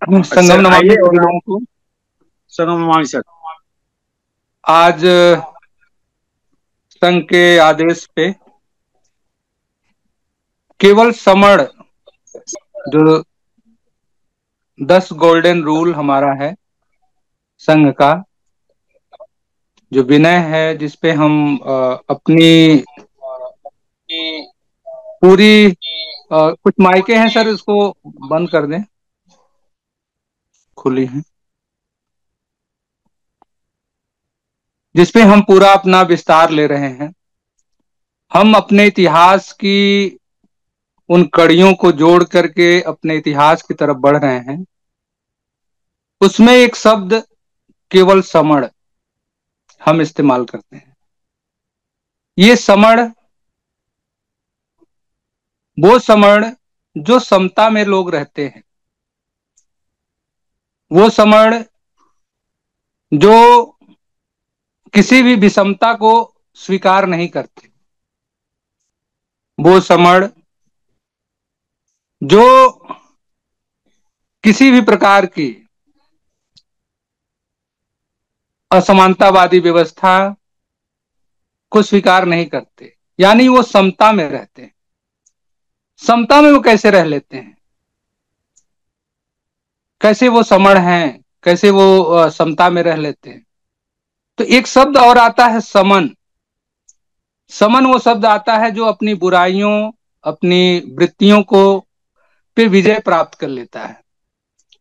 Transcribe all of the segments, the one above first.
संगम sir Namami आइए और गंगे को संगम नमामि सर। आज संघ के आदेश पे केवल समण, जो 10 गोल्डन रूल हमारा है संघ का, जो विनय है, जिसपे हम अपनी पूरी कुछ माइके हैं सर, इसको बंद कर दें, खुली है, जिसपे हम पूरा अपना विस्तार ले रहे हैं। हम अपने इतिहास की उन कड़ियों को जोड़ करके अपने इतिहास की तरफ बढ़ रहे हैं। उसमें एक शब्द केवल समण हम इस्तेमाल करते हैं। ये समण, वो समण जो समता में लोग रहते हैं, वो समण जो किसी भी विषमता को स्वीकार नहीं करते, वो समण जो किसी भी प्रकार की असमानतावादी व्यवस्था को स्वीकार नहीं करते, यानी वो समता में रहते हैं। समता में वो कैसे रह लेते हैं, कैसे वो समण हैं, कैसे वो समता में रह लेते हैं? तो एक शब्द और आता है समन। समन वो शब्द आता है जो अपनी बुराइयों, अपनी वृत्तियों को पे विजय प्राप्त कर लेता है,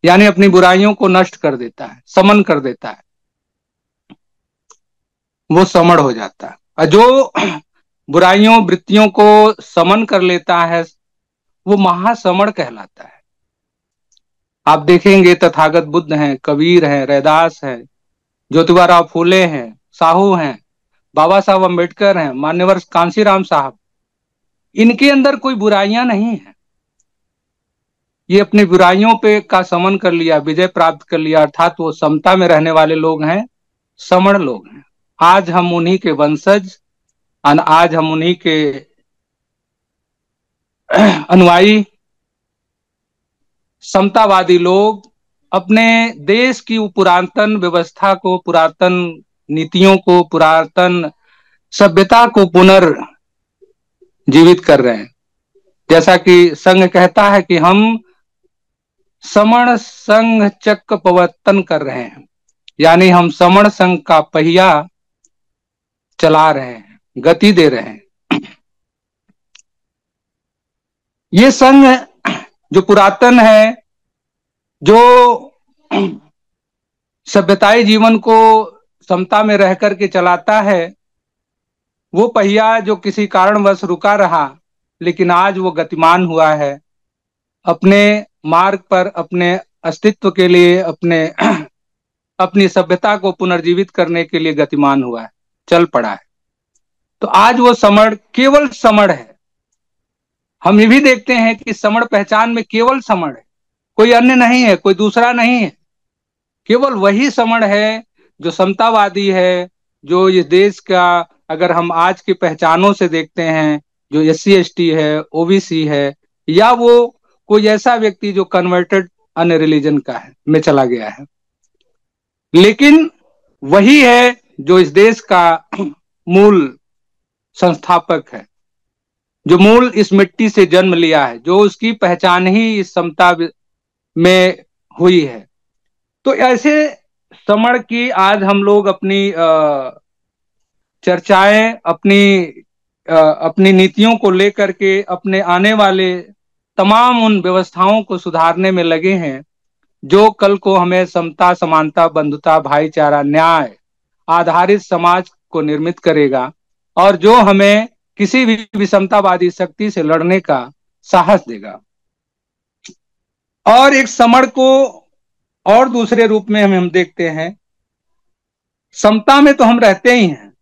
यानी अपनी बुराइयों को नष्ट कर देता है, समन कर देता है, वो समण हो जाता है। और जो बुराइयों वृत्तियों को समन कर लेता है, वो महासमण कहलाता है। आप देखेंगे तथागत बुद्ध हैं, कबीर हैं, रैदास हैं, ज्योतिबा फूले हैं, साहू हैं, बाबा साहब अम्बेडकर हैं, मान्यवर कांशीराम साहब, इनके अंदर कोई बुराइयां नहीं है। ये अपनी बुराइयों पे का समन कर लिया, विजय प्राप्त कर लिया, अर्थात वो समता में रहने वाले लोग हैं, समण लोग हैं। आज हम उन्हीं के वंशज, आज हम उन्हीं के अनुयायी, समतावादी लोग अपने देश की पुरातन व्यवस्था को, पुरातन नीतियों को, पुरातन सभ्यता को पुनर्जीवित कर रहे हैं। जैसा कि संघ कहता है कि हम समण संघ चक्र प्रवर्तन कर रहे हैं, यानी हम समण संघ का पहिया चला रहे हैं, गति दे रहे हैं। ये संघ जो पुरातन है, जो सभ्यताई जीवन को समता में रह करके चलाता है, वो पहिया जो किसी कारणवश रुका रहा, लेकिन आज वो गतिमान हुआ है, अपने मार्ग पर, अपने अस्तित्व के लिए, अपने अपनी सभ्यता को पुनर्जीवित करने के लिए गतिमान हुआ है, चल पड़ा है। तो आज वो समण केवल समण है। हम ये भी देखते हैं कि समण पहचान में केवल समण है, कोई अन्य नहीं है, कोई दूसरा नहीं है, केवल वही समण है जो समतावादी है, जो इस देश का, अगर हम आज की पहचानों से देखते हैं, जो SC ST है, OBC है, या वो कोई ऐसा व्यक्ति जो कन्वर्टेड अन्य रिलीजन का है, में चला गया है, लेकिन वही है जो इस देश का मूल संस्थापक है, जो मूल इस मिट्टी से जन्म लिया है, जो उसकी पहचान ही इस समता में हुई है। तो ऐसे समण की आज हम लोग अपनी चर्चाएं, अपनी नीतियों को लेकर के अपने आने वाले तमाम उन व्यवस्थाओं को सुधारने में लगे हैं, जो कल को हमें समता, समानता, बंधुता, भाईचारा, न्याय आधारित समाज को निर्मित करेगा, और जो हमें किसी भी विषमतावादी शक्ति से लड़ने का साहस देगा। और एक समण को और दूसरे रूप में हम देखते हैं, समता में तो हम रहते ही हैं,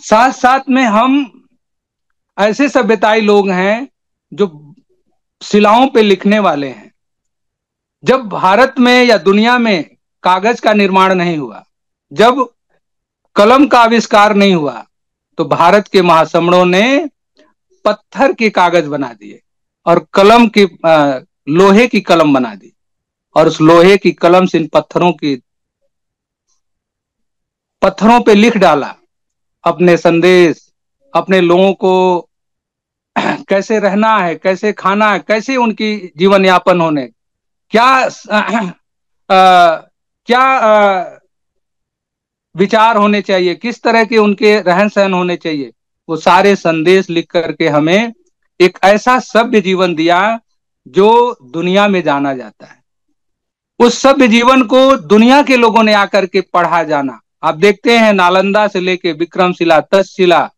साथ साथ में हम ऐसे सभ्यताई लोग हैं जो शिलाओं पे लिखने वाले हैं। जब भारत में या दुनिया में कागज का निर्माण नहीं हुआ, जब कलम का आविष्कार नहीं हुआ, तो भारत के महासमणों ने पत्थर के कागज बना दिए और कलम की लोहे की कलम बना दी। और उस लोहे की कलम से इन पत्थरों पे लिख डाला अपने संदेश, अपने लोगों को कैसे रहना है, कैसे खाना है, कैसे उनकी जीवन यापन होने, क्या क्या विचार होने चाहिए, किस तरह के उनके रहन सहन होने चाहिए, वो सारे संदेश लिख करके हमें एक ऐसा सभ्य जीवन दिया जो दुनिया में जाना जाता है। उस सभ्य जीवन को दुनिया के लोगों ने आकर के पढ़ा जाना। आप देखते हैं नालंदा से लेके विक्रमशिला, तक्षशिला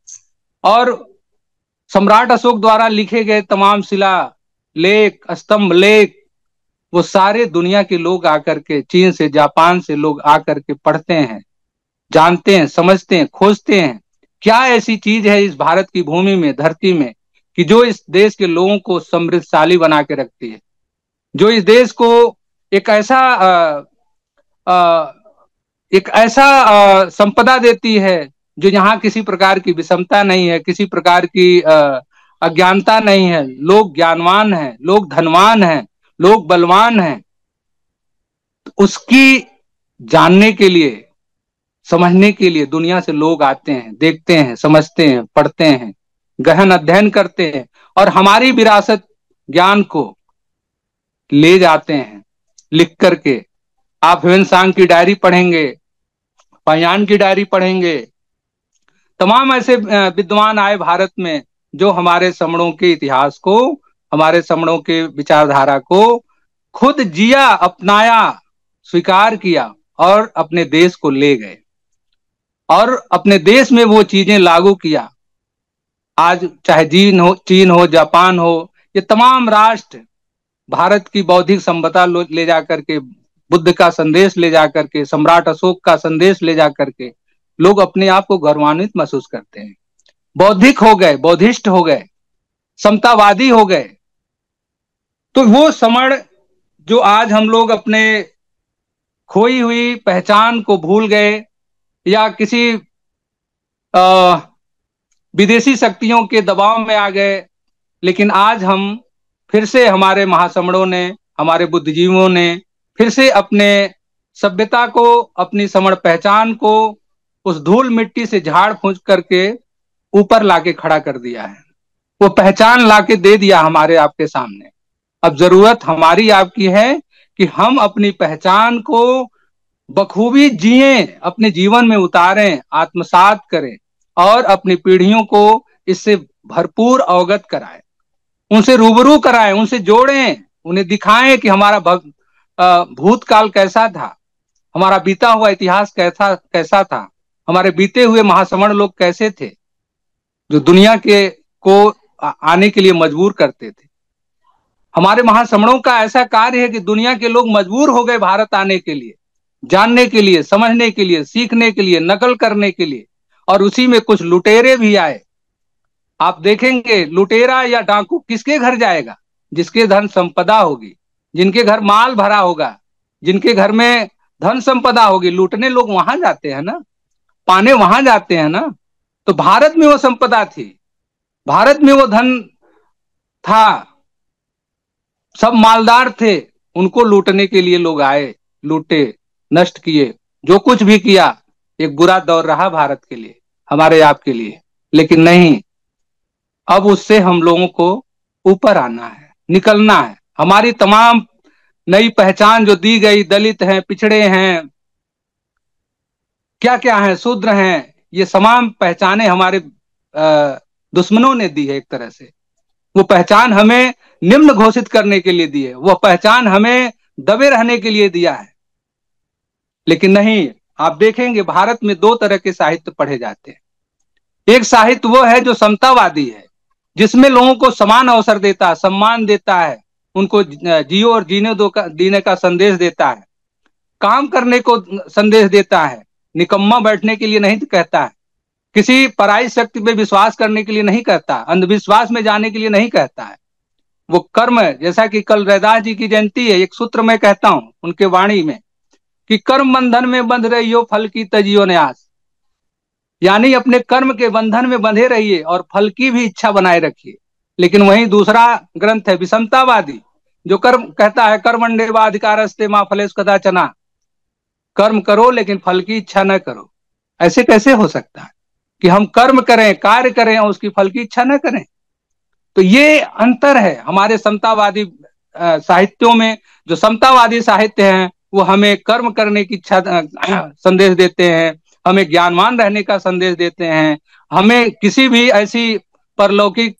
और सम्राट अशोक द्वारा लिखे गए तमाम शिला लेख, स्तंभ लेख, वो सारे दुनिया के लोग आकर के, चीन से, जापान से लोग आकर के पढ़ते हैं, जानते हैं, समझते हैं, खोजते हैं क्या ऐसी चीज है इस भारत की भूमि में, धरती में, कि जो इस देश के लोगों को समृद्धशाली बना के रखती है, जो इस देश को एक ऐसा एक ऐसा संपदा देती है जो यहाँ किसी प्रकार की विषमता नहीं है, किसी प्रकार की अज्ञानता नहीं है, लोग ज्ञानवान हैं, लोग धनवान हैं, लोग बलवान हैं। उसकी जानने के लिए, समझने के लिए दुनिया से लोग आते हैं, देखते हैं, समझते हैं, पढ़ते हैं, गहन अध्ययन करते हैं और हमारी विरासत ज्ञान को ले जाते हैं लिख करके। आप ह्वेन सांग की डायरी पढ़ेंगे, पायान की डायरी पढ़ेंगे, तमाम ऐसे विद्वान आए भारत में जो हमारे समणों के इतिहास को, हमारे समणों के विचारधारा को खुद जिया, अपनाया, स्वीकार किया और अपने देश को ले गए और अपने देश में वो चीजें लागू किया। आज चाहे चीन हो, जापान हो, ये तमाम राष्ट्र भारत की बौद्धिक संपदा ले जाकर के, बुद्ध का संदेश ले जाकर के, सम्राट अशोक का संदेश ले जाकर के लोग अपने आप को गौरवान्वित महसूस करते हैं, बौद्धिक हो गए, बौद्धिस्ट हो गए, समतावादी हो गए। तो वो समण जो आज हम लोग अपने खोई हुई पहचान को भूल गए या किसी विदेशी शक्तियों के दबाव में आ गए, लेकिन आज हम फिर से, हमारे महासमणों ने, हमारे बुद्धिजीवियों ने फिर से अपने सभ्यता को, अपनी समण पहचान को उस धूल मिट्टी से झाड़ फूंक करके ऊपर लाके खड़ा कर दिया है। वो पहचान लाके दे दिया हमारे आपके सामने। अब जरूरत हमारी आपकी है कि हम अपनी पहचान को बखूबी जिए, अपने जीवन में उतारें, आत्मसात करें और अपनी पीढ़ियों को इससे भरपूर अवगत कराएं, उनसे रूबरू कराएं, उनसे जोड़ें, उन्हें दिखाएं कि हमारा भूतकाल कैसा था, हमारा बीता हुआ इतिहास कैसा था, हमारे बीते हुए महासमण लोग कैसे थे जो दुनिया के को आने के लिए मजबूर करते थे। हमारे महासमणों का ऐसा कार्य है कि दुनिया के लोग मजबूर हो गए भारत आने के लिए, जानने के लिए, समझने के लिए, सीखने के लिए, नकल करने के लिए। और उसी में कुछ लुटेरे भी आए। आप देखेंगे लुटेरा या डाकू किसके घर जाएगा? जिसके धन संपदा होगी, जिनके घर माल भरा होगा, जिनके घर में धन संपदा होगी, लूटने लोग वहां जाते हैं ना, पाने वहां जाते हैं ना। तो भारत में वो संपदा थी, भारत में वो धन था, सब मालदार थे, उनको लूटने के लिए लोग आए, लूटे, नष्ट किए, जो कुछ भी किया। एक बुरा दौर रहा भारत के लिए, हमारे आपके लिए, लेकिन नहीं, अब उससे हम लोगों को ऊपर आना है, निकलना है। हमारी तमाम नई पहचान जो दी गई, दलित हैं, पिछड़े हैं, क्या क्या हैं, शूद्र हैं, ये तमाम पहचाने हमारे दुश्मनों ने दी है। एक तरह से वो पहचान हमें निम्न घोषित करने के लिए दी है, वो पहचान हमें दबे रहने के लिए दिया है। लेकिन नहीं, आप देखेंगे भारत में दो तरह के साहित्य पढ़े जाते हैं। एक साहित्य वो है जो समतावादी है, जिसमें लोगों को समान अवसर देता है, सम्मान देता है, उनको जियो और जीने का संदेश देता है, काम करने को संदेश देता है, निकम्मा बैठने के लिए नहीं कहता है, किसी पराई शक्ति पे विश्वास करने के लिए नहीं कहता, अंधविश्वास में जाने के लिए नहीं कहता है। वो कर्म, जैसा कि कल रैदास जी की जयंती है, एक सूत्र मैं कहता हूं उनके वाणी में कि कर्म बंधन में बंध रही हो, फल की तजियो न्यास। यानी अपने कर्म के बंधन में बंधे रहिए और फल की भी इच्छा बनाए रखिए। लेकिन वहीं दूसरा ग्रंथ है विषमतावादी, जो कर्म कहता है कर्मण्येवाधिकारस्ते मा फलेषु कदाचन, कर्म करो लेकिन फल की इच्छा न करो। ऐसे कैसे हो सकता है कि हम कर्म करें, कार्य करें और उसकी फल की इच्छा न करें? तो ये अंतर है हमारे समतावादी साहित्यों में। जो समतावादी साहित्य हैं वो हमें कर्म करने की इच्छा संदेश देते हैं, हमें ज्ञानवान रहने का संदेश देते हैं, हमें किसी भी ऐसी परलौकिक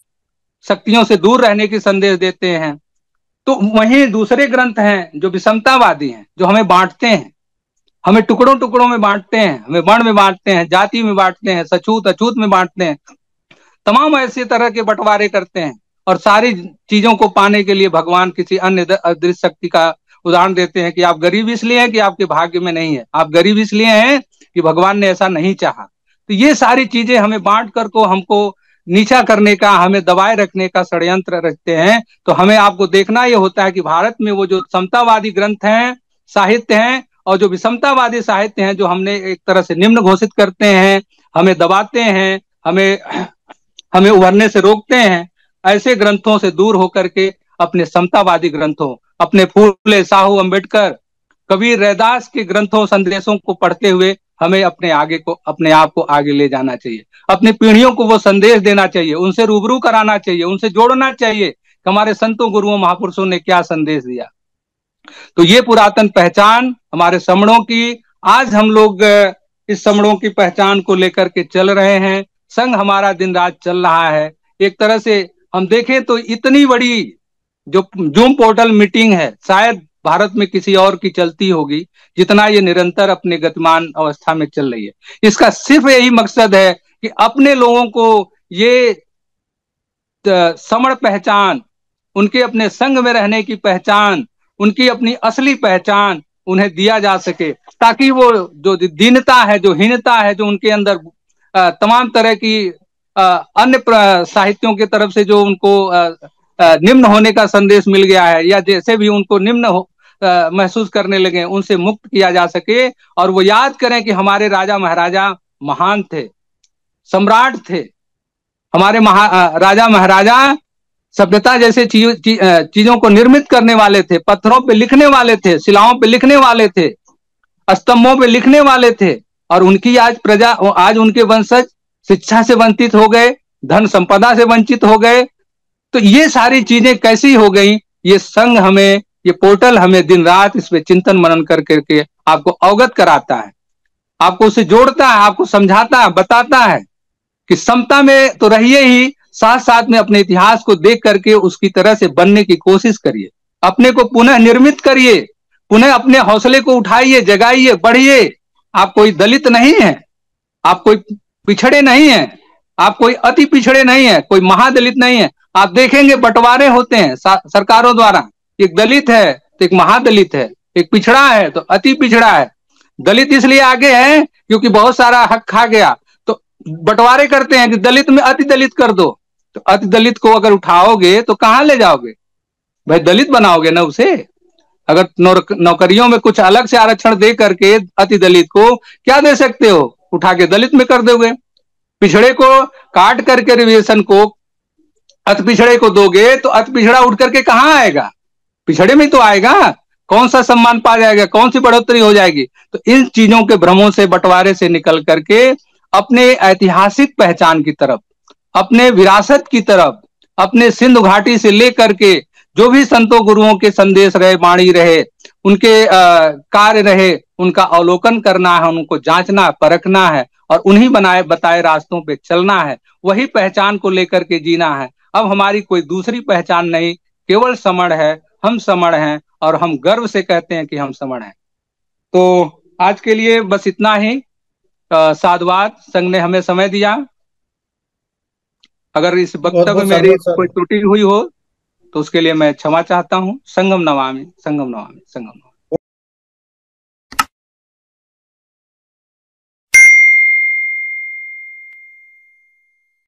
शक्तियों से दूर रहने की संदेश देते हैं। तो वहीं दूसरे ग्रंथ हैं जो विषमतावादी हैं, जो हमें बांटते हैं, हमें टुकड़ों टुकड़ों में बांटते हैं, हमें वर्ण में बांटते हैं, जाति में बांटते हैं, सछूत अछूत में बांटते हैं, तमाम ऐसे तरह के बंटवारे करते हैं। और सारी चीजों को पाने के लिए भगवान किसी अन्य अदृश्य शक्ति का उदाहरण देते हैं कि आप गरीब इसलिए हैं कि आपके भाग्य में नहीं है, आप गरीब इसलिए हैं कि भगवान ने ऐसा नहीं चाहा। तो ये सारी चीजें हमें बांट कर को हमको नीचा करने का, हमें दबाए रखने का षड्यंत्र रखते हैं। तो हमें आपको देखना ये होता है कि भारत में वो जो समतावादी ग्रंथ हैं, साहित्य हैं, और जो विषमतावादी साहित्य हैं, जो हमने एक तरह से निम्न घोषित करते हैं, हमें दबाते हैं, हमें हमें उभरने से रोकते हैं, ऐसे ग्रंथों से दूर होकर के अपने समतावादी ग्रंथों, अपने फूले साहू अम्बेडकर, कबीर रैदास के ग्रंथों संदेशों को पढ़ते हुए हमें अपने आप को आगे ले जाना चाहिए। अपनी पीढ़ियों को वो संदेश देना चाहिए, उनसे रूबरू कराना चाहिए, उनसे जोड़ना चाहिए कि हमारे संतों गुरुओं महापुरुषों ने क्या संदेश दिया। तो ये पुरातन पहचान हमारे समणों की, आज हम लोग इस समणों की पहचान को लेकर के चल रहे हैं। संघ हमारा दिन रात चल रहा है। एक तरह से हम देखें तो इतनी बड़ी जो जूम पोर्टल मीटिंग है, शायद भारत में किसी और की चलती होगी जितना ये निरंतर अपने गतिमान अवस्था में चल रही है। इसका सिर्फ यही मकसद है कि अपने लोगों को ये समण पहचान, उनके अपने संघ में रहने की पहचान, उनकी अपनी असली पहचान उन्हें दिया जा सके, ताकि वो जो दीनता है, जो हीनता है, जो उनके अंदर तमाम तरह की अन्य साहित्यों की तरफ से जो उनको निम्न होने का संदेश मिल गया है, या जैसे भी उनको निम्न महसूस करने लगे, उनसे मुक्त किया जा सके। और वो याद करें कि हमारे राजा महाराजा महान थे, सम्राट थे। हमारे राजा महाराजा सभ्यता जैसे चीजों को निर्मित करने वाले थे, पत्थरों पे लिखने वाले थे, शिलाओं पे लिखने वाले थे, स्तंभों पे लिखने वाले थे। और उनकी आज उनके वंशज शिक्षा से वंचित हो गए, धन संपदा से वंचित हो गए। तो ये सारी चीजें कैसी हो गई? ये संघ हमें, ये पोर्टल हमें दिन रात इस पे चिंतन मनन कर करके आपको अवगत कराता है, आपको उसे जोड़ता है, आपको समझाता है, बताता है कि समता में तो रहिए ही, साथ साथ में अपने इतिहास को देख करके उसकी तरह से बनने की कोशिश करिए, अपने को पुनः निर्मित करिए, पुनः अपने हौसले को उठाइए, जगाइए, बढ़िए। आप कोई दलित नहीं है, आप कोई पिछड़े नहीं है, आप कोई अति पिछड़े नहीं है, कोई महादलित नहीं है। आप देखेंगे बंटवारे होते हैं सरकारों द्वारा, एक दलित है तो एक महादलित है, एक पिछड़ा है तो अति पिछड़ा है। दलित इसलिए आगे है क्योंकि बहुत सारा हक खा गया, तो बंटवारे करते हैं कि दलित में अति दलित कर दो। तो अति दलित को अगर उठाओगे तो कहां ले जाओगे भाई? दलित बनाओगे ना उसे। अगर नौकरियों में कुछ अलग से आरक्षण दे करके अति दलित को क्या दे सकते हो? उठा के दलित में कर दोगे। पिछड़े को काट करके रिजर्वेशन को अति पिछड़े को दोगे तो अति पिछड़ा उठ करके कहां आएगा? पिछड़े में तो आएगा। कौन सा सम्मान पा जाएगा? कौन सी बढ़ोतरी हो जाएगी? तो इन चीजों के भ्रमों से, बंटवारे से निकल करके अपने ऐतिहासिक पहचान की तरफ, अपने विरासत की तरफ, अपने सिंधु घाटी से लेकर के जो भी संतों गुरुओं के संदेश रहे, वाणी रहे, उनके कार्य रहे, उनका अवलोकन करना है, उनको जांचना, परखना है और उन्हीं बताए रास्तों पे चलना है। वही पहचान को लेकर के जीना है। अब हमारी कोई दूसरी पहचान नहीं, केवल समण है। हम समण हैं और हम गर्व से कहते हैं कि हम समण हैं। तो आज के लिए बस इतना ही। साधुवाद। संघ ने हमें समय दिया। अगर इस वक्तव्य में मेरी कोई त्रुटि हुई हो तो उसके लिए मैं क्षमा चाहता हूँ। संगम नमामि, संगम नमामि, संगम नमामि।